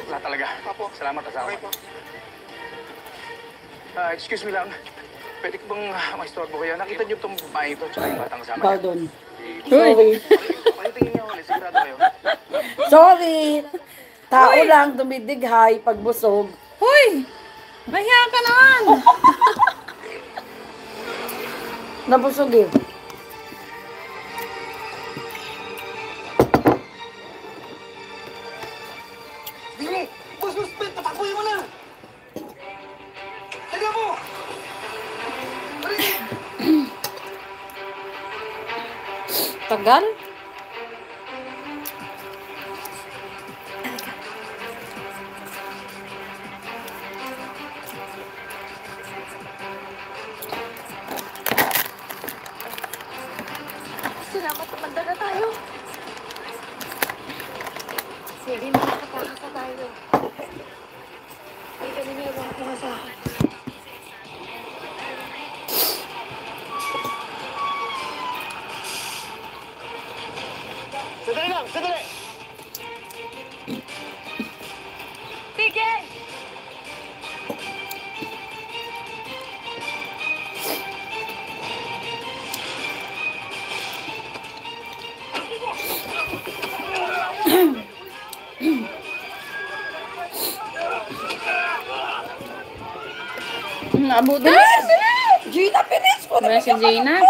Wala talaga. Apo. Salamat, salamat. Okay po. Excuse me lang. Pwede ko bang maistorbo kayo? Nakita niyo itong babaeng ito at saka yung batang kasama niya? Pardon. Sorry. Pakitingin nga ulit. Sigurado kayo. Sorry. Tao lang dumidighay pag busog. Hoy! Mahiya ka naman! Nabusog eh. Bini! Bus, Ben! Tatakbuhin mo na! Taga mo! Tagal? Salamat, tumanda na tayo. Sige, makakatakas na tayo. Hindi ka na niya mga sa akin. Sandali lang! Sandali! Sige! Abutin mo. Gina, pinis ko. Ba si Gina?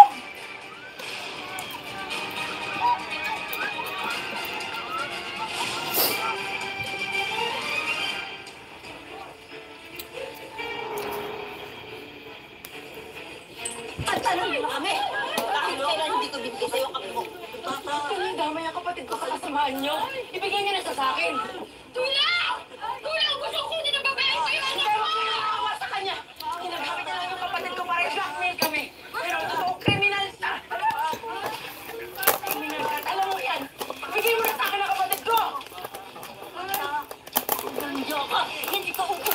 Pagtanong mo kami! Bakit kailan hindi ko bibigay sa'yo ang kape mo? Damay ang kapatid ko sa kasamahan niyo. Ibigay niyo na siya sa akin. Tulong! Tulong! Gusto ko kunin ang babae ko yung anak ko! Awa sa kanya! Ginagamit niya lang yung kapatid ko para i-blackmail kami. Pero ang totoo, kriminal siya. Kriminal ka. Alam mo yan. Bigay mo na sa akin ang kapatid ko! Nandiyo ka! Hindi ka upo!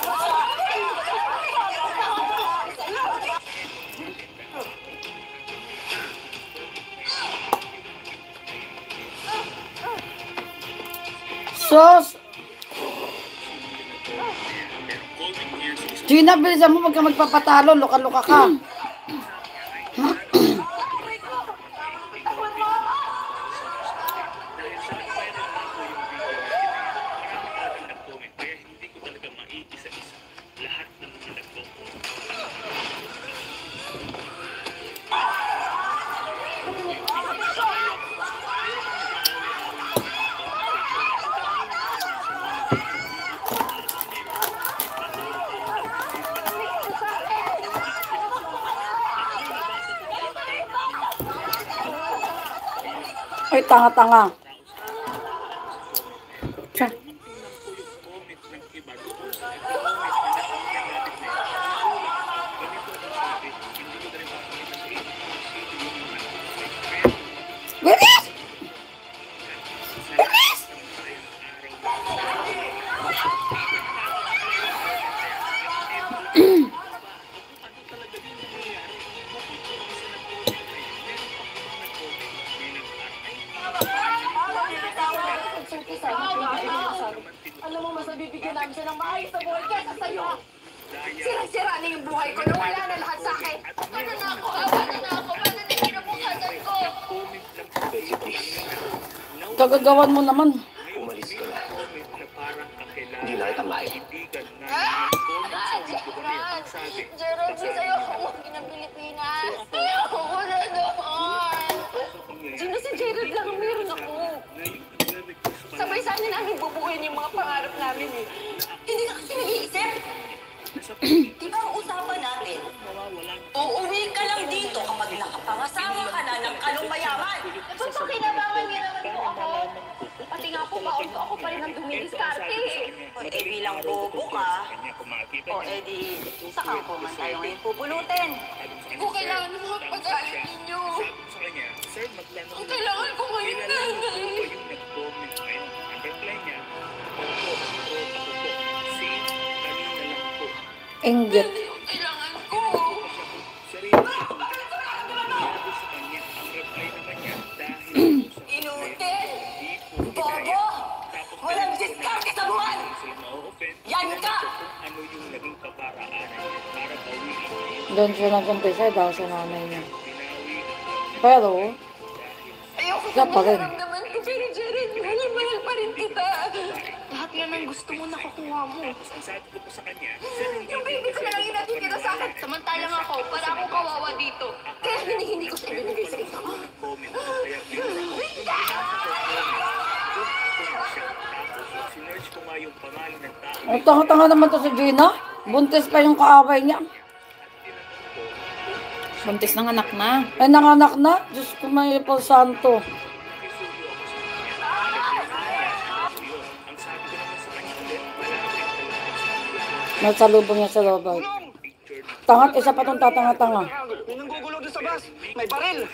Sos! Gina, bilisan mo, wag ka magpapatalo. Luka-luka ka. Ay, tanga-tanga. Siya. Bilis! Bilis! Alam mo, mas nabibigyan namin siya ng maayos na buhay kaysa sa'yo. Sira-sira na yung buhay ko. Nawala na lahat sa akin. Paano na ako? Paano na ako? Paano na kinabukasan ko? Kagagawan mo naman. Umalis ka na. Hindi na kita mahal. Gerald, sa'yo ako umuwi ng Pilipinas. Ayoko ko na doon. Gino, si Gerald lang ang meron ako. Sabay sana namin bubuuin yung mga pangarap namin eh. Hindi ka kasi nag-iisip. Di ba ang usapan natin? Uuwi ka lang dito kapag nakapangasawa ka na ng kalumayaman. Ba't pakinabangan niya naman po ako? Pati nga po baon ko ako pa rin ang dumidiskarte eh. O bilang bobo ka, o di saka ko man tayo ngayon pupulutin. Kung kailangan mo magpagalit ninyo. Kung kailangan ko ngayon nanay. Inggit. Kailangan ko. Inutil! Bobo! Walang diskarte sa buwan! Yan ka! Doon siya nag-umpisa dahil sa nanay niya. Pero, Ayoko siya pa rin. naman ko, pero Jared, mahal pa rin kita. Lahat nga ng gusto mo nakukuha mo. Yung baby ko na lang yung nakikita sa akin. Samantalang ako, para akong kawawa dito. Kaya hindi ko siya ibinigay sa iyo. ang tanga-tanga naman to si Gina. Buntis pa yung kaaway niya. Buntis ng anak na. Ay, nanganak na. Diyos ko, may Paul Santo. Nasalubong niya sa Robert. Tangat, isa pa itong tatanga-tanga. May nanggugulo doon sa bus. May baril.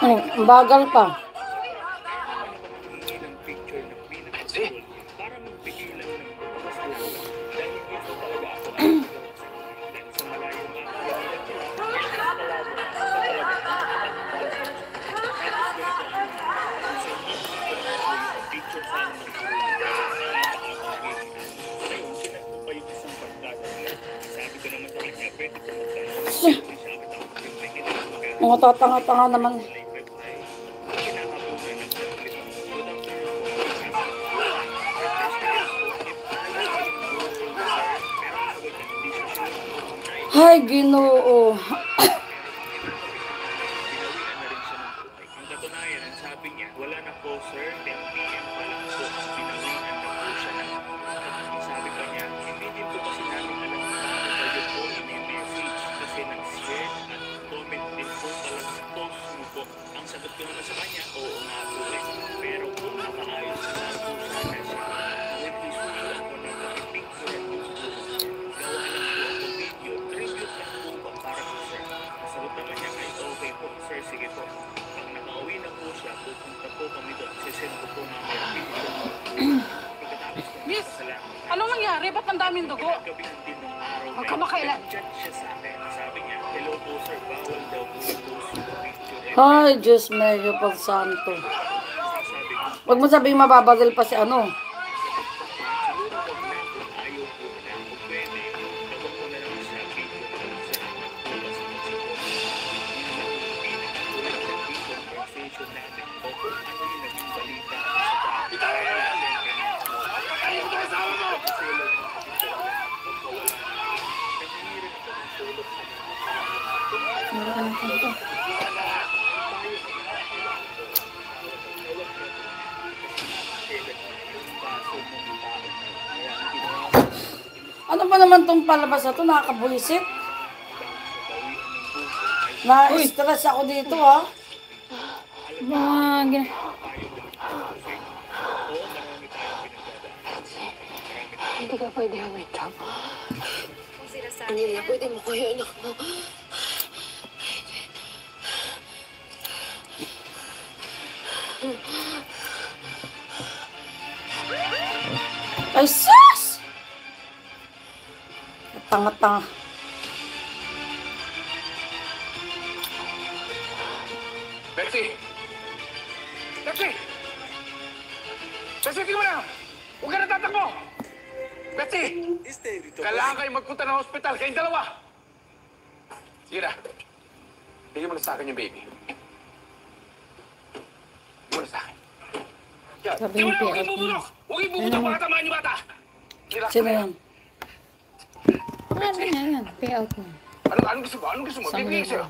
Ay, ang bagal pa. Mga tatanga-tanga naman. Ay, Ginoo. Ang sagot ko naman sa kanya, Miss, anong nangyari? Ba't ang daming dugo? Huwag ka makailan. Ay, Diyos medyo pag santo. Huwag mo sabihin mababagal pa si ano. Ano ba naman tong palabas na to? Nakakabuisit. Na-stress ako dito, ha? Hindi ka pwede wait up. Hindi na pwede mo kuya anak mo. Ay, sus! Tanga-tanga. Betsy! Betsy! Betsy, tingnan mo na! Huwag ka natatakbo! Betsy! Kailangan kayo magpunta ng hospital, kayong dalawa! Sige na. Bigyan mo na sa akin yung baby. Bigyan mo na sa akin. Sabi Tingnan mo ni na, huwag Pia. kayong bubulok! Huwag kayong bubulok, baka tamaan yung bata! Relax Sino na yan? Ano na yan? Payout mo. Anong gusto mo? Anong gusto mo? Bibigay ko sa'yo.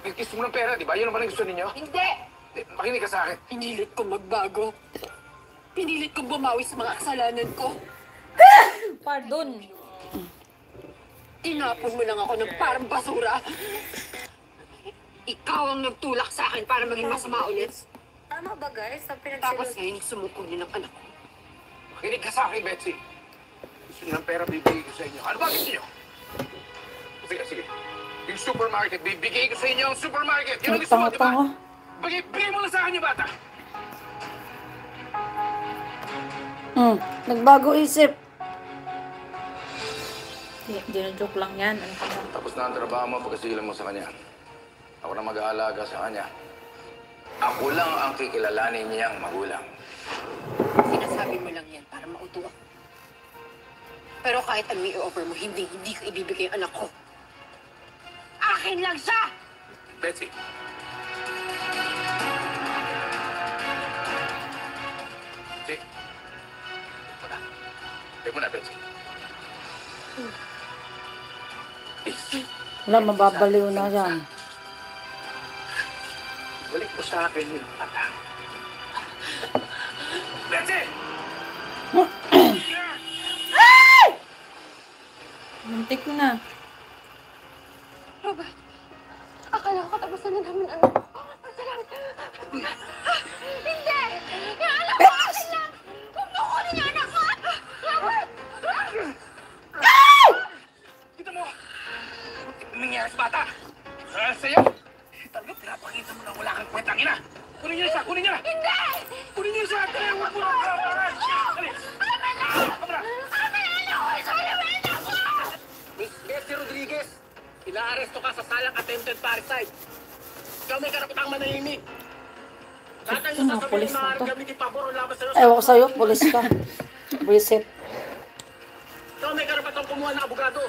Gusto mo ng pera, di ba? Yun naman ang gusto ninyo? Hindi! Makinig ka sa akin. Pinilit ko magbago. Pinilit kong bumawi sa mga kasalanan ko. Pardon. Tinapon mo lang ako ng parang basura. Ikaw ang nagtulak sa akin para maging masama ulit. Tama ba guys? Ang Tapos ngayon, sumuko niyo ng anak ko. Makinig ka sa akin, Betsy. Gusto niyo ng pera, bibigay ko sa inyo. Ano ba gusto niyo? Sige, sige. Yung supermarket, bibigay ko sa inyo ang supermarket. Yun ang gusto mo, di ba? Tanga-tanga. Bigay mo lang sa akin yung bata. Nagbago isip. Dino-joke lang yan. Ano ka ba? Tapos na ang trabaho mo pagkasilang mo sa kanya. Ako na mag-aalaga sa kanya. Ako lang ang kikilalanin niyang magulang. Sinasabi mo lang yan para mauto ako. Pero kahit ano i-offer mo, hindi ko ibibigay ang anak ko. Akin lang siya! Betsy. Betsy. Take mo na, Betsy. Please. Wala, mababaliw na yan. Balik mo sa akin yung bata. Betsy! Muntik na. Robert, akala ko katapusan na namin ano. Salamat. Hindi! Yung anak ko akin lang! Huwag mo kunin yung anak ko! Robert! Kita mo! Ano nangyari sa bata? Sa'yo? Talaga pinapakita mo na wala kang kwentang ina! Kunin niyo siya! Kunin niyo na! Hindi! Kunin niyo siya! Huwag mo na! Miss Betsy Rodriguez, inaaresto ka sa salang attempted parricide. Ikaw may karapatang manahimik. Lahat ng Mga sasabihin pulis na maaaring to. gamitin pabor o laban sa'yo. Ewan ko sa'yo, pulis ka. Visit. Ikaw may karapatang kumuha ng abogado.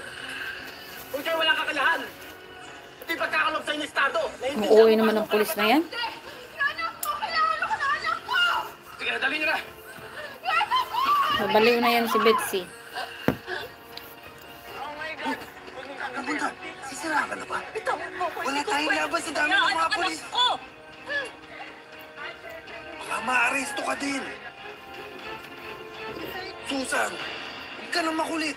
Kung ikaw walang kakalahan, ito'y pagkakalob sa Estado. Ang uuwi naman ng pulis na yan. Yung anak ko! Kailangan ko ng anak ko! Sige na, dali niyo na! Mabaliw na yan si Betsy. Sisira ka na ba? Wala tayong laban sa dami ng mga polis. Baka maaresto ka din. Susan, huwag ka nang makulit.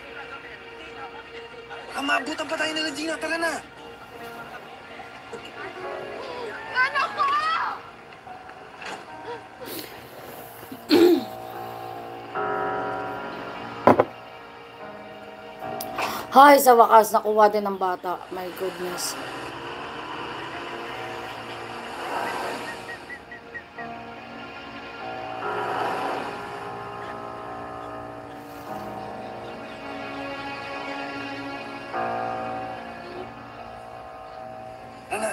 Baka maabutan pa tayo nila Gina. Tara na. Anak ko! Hay, sa wakas, nakuha din ng bata. My goodness.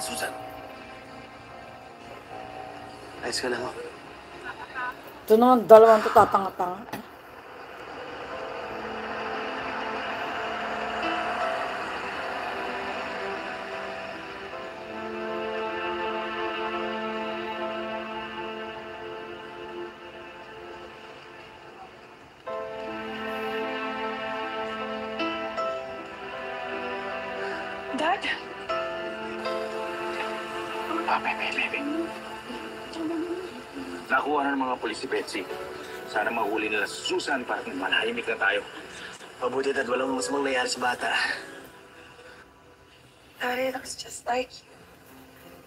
Susan. Ayos ka lang, oh. Ito naman, dalawang to tatanga-tanga. Dad? Baby. Nakuha na ng mga pulis si Betsy. Sana mahuli nila si Susan para manahimik na tayo. Mabuti, Dad. Walang masamang nangyari sa bata. Daddy looks just like you.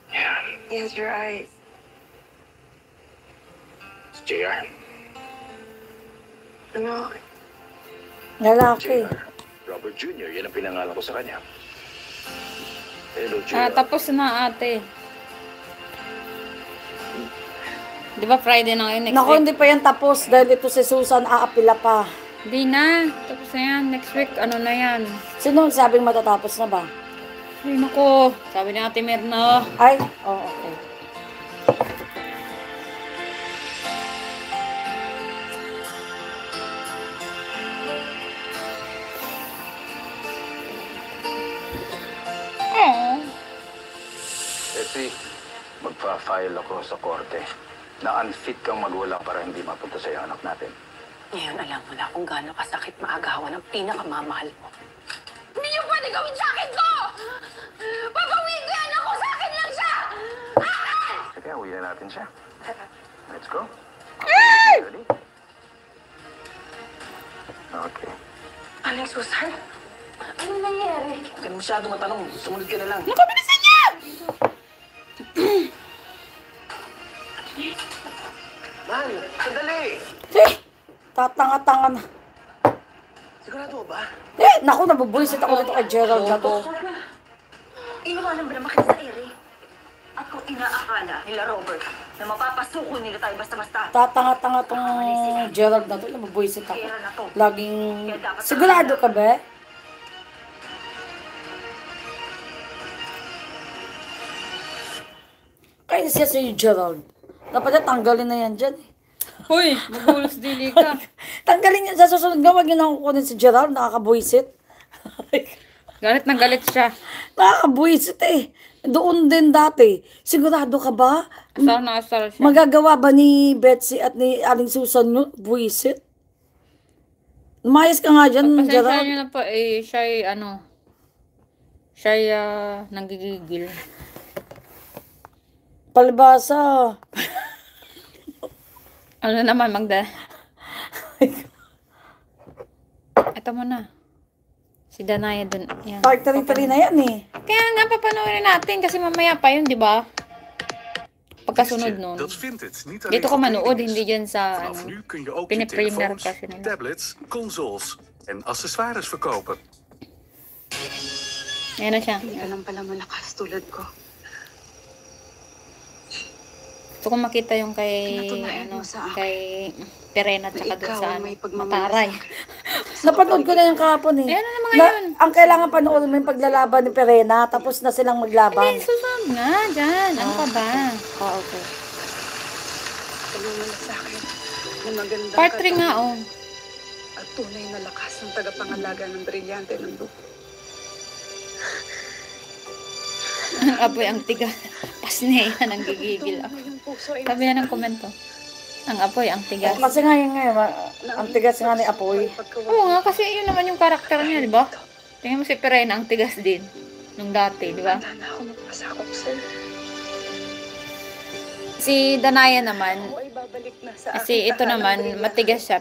Yeah. He has your eyes. Si JR. No, Lalaki. JR. Robert Jr. Yan ang pinangalan ko sa kanya. Hello, JR. Tapos na ate. Di ba Friday na ngayon? Next Naku, week? hindi pa yan tapos dahil ito si Susan aapila pa. Di na. Tapos na yan. Next week, ano na yan? Sino ang sabing matatapos na ba? Ay, naku. Sabi ni Ate Mirna. Ay, okay. Betsy, magpa-file ako sa korte na unfit kang magulang para hindi mapunta sa anak natin. Ngayon, alam mo na kung gaano kasakit maagawan ang pinakamamahal mo. Hindi niyo pwede gawin sa akin ko! Papawin ko yan ako! Sa akin lang siya! Akin! Sige, uwi na natin siya. Let's go. Ready? Okay. Aling Susan? Ano nangyari? Huwag ka na masyadong matanong. Sumunod ka na lang. Nakabilisan niya! Mahal, sandali! Tatanga-tanga na. Sigurado ba? Naku, nabubuisit ako dito kay Gerald na to. Iniwanan ba naman kita sa ere? At kung inaakala nila Robert na mapapasuko nila tayo basta-basta, Tatanga-tanga tong Gerald na to. Nabubuisit ako. pera na to. Laging... Sigurado ka ba? Kaya siya si Gerald. Dapat na tanggalin na yan dyan. Hoy, magulos dili ka. Tanggalin niya. Sa susunod nga, wag niyo na kukunin si Gerald. Nakakabuisit. Galit na galit siya. Nakakabuisit eh. Doon din dati. Sigurado ka ba? Asar na asar siya. Magagawa ba ni Betsy at ni Aling Susan yun? Buisit. Umayos ka nga dyan, Pasensya Gerald. niyo na po eh, siya'y siya'y nanggigigil. Palibasa. Ano naman, Magda? Ito mo na. Si Danaya dun. Yan. Part 3 na yan eh. Kaya nga, papanoorin natin kasi mamaya pa yun, di ba? Pagkasunod nun. Dito ka manood, hindi dyan sa pinipremiere kasi nila. Tablets, consoles en accessoires verkopen. Ayan na siya. Hindi ka lang pala malakas tulad ko. Gusto ko makita yung kay, Pinatunayan mo sa akin kay Perena at na saka dun ikaw sa ang may pagmamahal Mataray. sa akin. Napanood ko na yung kahapon eh. Ayan na naman ngayon. Ang kailangan panoorin mo yung paglalaban ni Perena, tapos na silang maglaban. Hindi, susunod nga, dyan. Ano ka ba? Okay. Pagmamahal sa akin na magandang Part 3 nga, katawan oh. at tunay na lakas ng tagapangalaga ng brilyante ng lupa. Ang apoy, ang tiga. Pasneya, nang gigigil ako. Sabi yan ng komento. Ang apoy, ang tigas. Kasi ngayon, ang tigas nga ni Apoy. Oo nga, kasi yun naman yung karakter niya, di ba? Tingnan mo si Perena, ang tigas din. Nung dati, di ba? Handa na ako magpasakop sa'yo. Si Danaya naman, Ako ay babalik na sa kasi aking ito tahanang naman, brilyante. matigas siya.